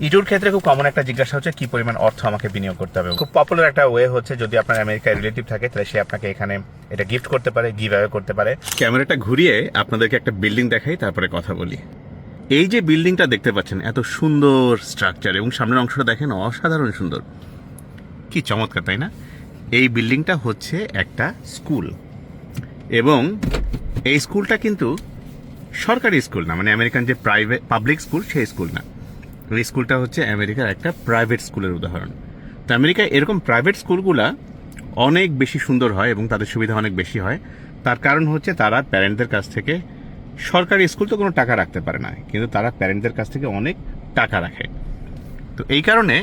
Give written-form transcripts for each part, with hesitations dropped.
ইটুর ক্ষেত্রে খুব কমন একটা জিজ্ঞাসা হচ্ছে কি পরিমাণ অর্থ আমাকে বিনিয়োগ করতে হবে। খুব পপুলার একটা ওয়ে হচ্ছে যদি আপনার আমেরিকায় রিলেটিভ থাকে তাহলে সে আপনাকে এখানে এটা গিফট করতে পারে, গিভ অ্যাওয়ে করতে পারে। ক্যামেরাটা ঘুরিয়ে আপনাদেরকে একটা বিল্ডিং দেখাই, তারপরে কথা বলি। এই যে বিল্ডিংটা দেখতে পাচ্ছেন, এত সুন্দর স্ট্রাকচার এবং সামনের অংশটা দেখেন অসাধারণ সুন্দর, কি চমৎকার তাই না? এই বিল্ডিংটা হচ্ছে একটা স্কুল এবং এই স্কুলটা কিন্তু সরকারি স্কুল না, মানে আমেরিকান যে প্রাইভেট পাবলিক স্কুল সেই স্কুল না। এই স্কুলটা হচ্ছে আমেরিকার একটা প্রাইভেট স্কুলের উদাহরণ। তো আমেরিকায় এরকম প্রাইভেট স্কুলগুলা অনেক বেশি সুন্দর হয় এবং তাদের সুবিধা অনেক বেশি হয়। তার কারণ হচ্ছে তারা প্যারেন্টদের কাছ থেকে, সরকারি স্কুল তো কোনো টাকা রাখতে পারে না, কিন্তু তারা প্যারেন্টদের কাছ থেকে অনেক টাকা রাখে। তো এই কারণে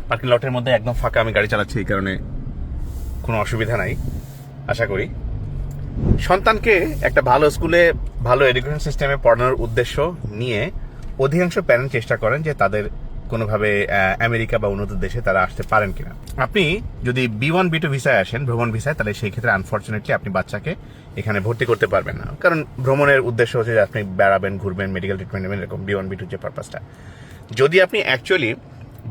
পার্কিং লটের মধ্যে একদম ফাঁকা, আমি গাড়ি চালাচ্ছি, এই কারণে কোনো অসুবিধা নাই আশা করি। সন্তানকে একটা ভালো স্কুলে ভালো এডুকেশন সিস্টেমে পড়ানোর উদ্দেশ্য নিয়ে অধিকাংশ প্যারেন্ট চেষ্টা করেন যে তাদের কোনোভাবে আমেরিকা বা উন্নত দেশে তারা আসতে পারেন কিনা। আপনি যদি B1 B2 ভিসায় আসেন, ভ্রমণ ভিসায়, তাহলে সেই ক্ষেত্রে আনফর্চুনেটলি আপনি বাচ্চাকে এখানে ভর্তি করতে পারবেন না, কারণ ভ্রমণের উদ্দেশ্য হচ্ছে যে আপনি বেড়াবেন, ঘুরবেন, মেডিকেল ট্রিটমেন্ট নেবেন, এরকম B1 B2 যে পারপাসটা। যদি আপনি অ্যাকচুয়ালি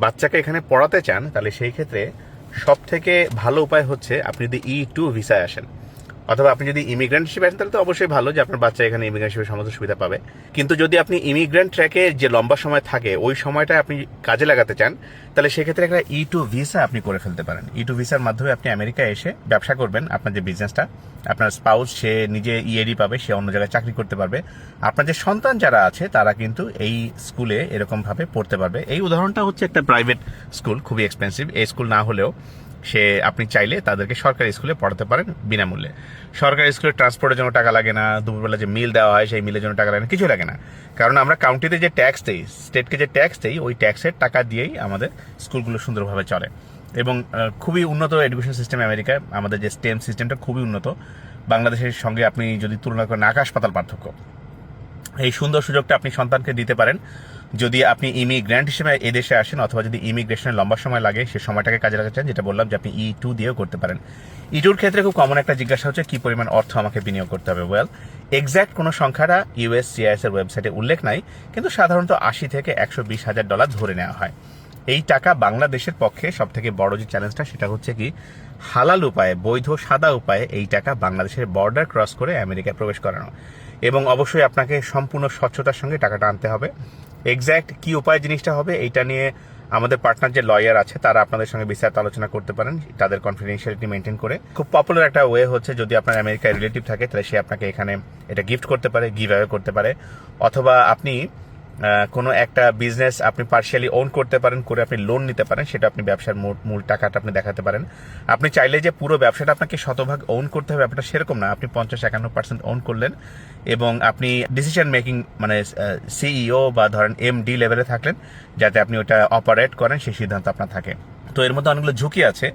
বাচ্চাকে এখানে পড়াতে চান তাহলে সেই ক্ষেত্রে সব থেকে ভালো উপায় হচ্ছে আপনি যদি E2 ভিসায় আসেন, অথবা আপনি যদি ইমিগ্রেন্ট হিসেবে আসেন তাহলে তো অবশ্যই ভালো যে আপনার বাচ্চা এখানে ইমিগ্রেন্ট হিসেবে সমস্ত সুবিধা পাবে। কিন্তু যদি আপনি ইমিগ্রেন্ট ট্র্যাকে যে লম্বা সময় থাকে ওই সময়টা আপনি কাজে লাগাতে চান, তাহলে সেক্ষেত্রে একটা E2 ভিসা আপনি করে ফেলতে পারেন। E2 ভিসার মাধ্যমে আপনি আমেরিকায় এসে ব্যবসা করবেন, আপনার যে বিজনেসটা, আপনার স্পাউস সে নিজে EAD পাবে, সে অন্য জায়গায় চাকরি করতে পারবে, আপনার যে সন্তান যারা আছে তারা কিন্তু এই স্কুলে এরকমভাবে পড়তে পারবে। এই উদাহরণটা হচ্ছে একটা প্রাইভেট স্কুল, খুবই এক্সপেন্সিভ। এই স্কুল না হলেও সে আপনি চাইলে তাদেরকে সরকারি স্কুলে পড়াতে পারেন বিনামূল্যে। সরকারি স্কুলে ট্রান্সপোর্টের জন্য টাকা লাগে না, দুপুরবেলা যে মিল দেওয়া হয় সেই মিলের জন্য টাকা লাগে না, কিছু লাগে না, কারণ আমরা কাউন্টিতে যে ট্যাক্স দিই, স্টেটকে যে ট্যাক্স দিই, ওই ট্যাক্সের টাকা দিয়েই আমাদের স্কুলগুলো সুন্দরভাবে চলে। এবং খুবই উন্নত এডুকেশন সিস্টেম আমেরিকায়। আমাদের যে স্টেম সিস্টেমটা খুবই উন্নত, বাংলাদেশের সঙ্গে আপনি যদি তুলনা করেন আকাশ পাতাল পার্থক্য। এই সুন্দর সুযোগটা আপনি সন্তানকে দিতে পারেন যদি আপনি ইমিগ্রেন্ট হিসেবে এদেশে আসেন, অথবা যদি ইমিগ্রেশনের লম্বা সময় লাগে সে সময়টাকে কাজে লাগাতে চান, যেটা বললাম যে আপনি E2 দিয়েও করতে পারেন। ইটুর ক্ষেত্রে খুব কমন একটা জিজ্ঞাসা হচ্ছে কি পরিমাণ অর্থ আমাকে বিনিয়োগ করতে হবে। ওয়েল, এক্স্যাক্ট কোনো সংখ্যাটা USCIS এর ওয়েবসাইটে উল্লেখ নাই, কিন্তু সাধারণত $80,000 থেকে $120,000 ধরে নেওয়া হয়। এই টাকা বাংলাদেশের পক্ষে সব থেকে বড় যে চ্যালেঞ্জটা সেটা হচ্ছে কি হালাল উপায়ে, বৈধ সাদা উপায়ে এই টাকা বাংলাদেশের বর্ডার ক্রস করে আমেরিকায় প্রবেশ করানো, এবং অবশ্যই আপনাকে সম্পূর্ণ স্বচ্ছতার সঙ্গে টাকাটা আনতে হবে। এক্স্যাক্ট কি উপায় জিনিসটা হবে এইটা নিয়ে আমাদের পার্টনার যে লয়ার আছে তারা আপনাদের সঙ্গে বিস্তারিত আলোচনা করতে পারেন, তাদের কনফিডেন্সিয়ালিটি মেনটেন করে। খুব পপুলার একটা ওয়ে হচ্ছে যদি আপনার আমেরিকায় রিলেটিভ থাকে তাহলে সে আপনাকে এখানে এটা গিফট করতে পারে, গিভ অ্যাওয়ে করতে পারে, অথবা আপনি কোনো একটা বিজনেস আপনি পার্শিয়ালি ওন করতে পারেন, করে আপনি লোন নিতে পারেন, সেটা আপনি ব্যবসার মূল টাকাটা আপনি দেখাতে পারেন। আপনি চাইলে যে পুরো ব্যবসাটা আপনাকে শতভাগ ওন করতে হবে ব্যাপারটা সেরকম না, আপনি 50-51% ওন করলেন এবং আপনি ডিসিশন মেকিং মানে CEO বা ধরেন MD লেভেলে থাকলেন, যাতে আপনি ওটা অপারেট করেন সেই সিদ্ধান্ত আপনার থাকে। তো এর মধ্যে অনেকগুলো ঝুঁকি আছে,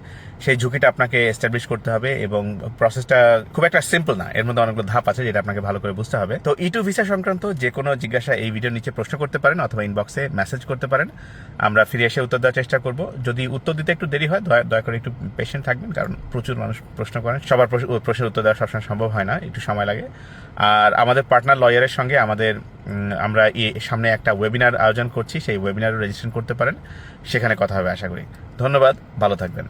সেই ঝুঁকিটা আপনাকে এস্টাবলিশ করতে হবে এবং প্রসেসটা খুব একটা সিম্পল না, এর মধ্যে অনেকগুলো ধাপ আছে যেটা আপনাকে ভালো করে বুঝতে হবে। তো E2 ভিসা সংক্রান্ত যে কোনো জিজ্ঞাসা এই ভিডিওর নিচে প্রশ্ন করতে পারেন অথবা ইনবক্সে মেসেজ করতে পারেন, আমরা ফিরে এসে উত্তর দেওয়ার চেষ্টা করব। যদি উত্তর দিতে একটু দেরি হয় দয়া করে একটু পেশেন্ট থাকবেন, কারণ প্রচুর মানুষ প্রশ্ন করেন, সবার প্রশ্নের উত্তর দেওয়া সবসময় সম্ভব হয় না, একটু সময় লাগে। আর আমাদের পার্টনার লয়ারের সঙ্গে আমরা সামনে একটা ওয়েবিনার আয়োজন করছি, সেই ওয়েবিনারও রেজিস্ট্রেশন করতে পারেন, সেখানে কথা হবে আশা করি। ধন্যবাদ, ভালো থাকবেন।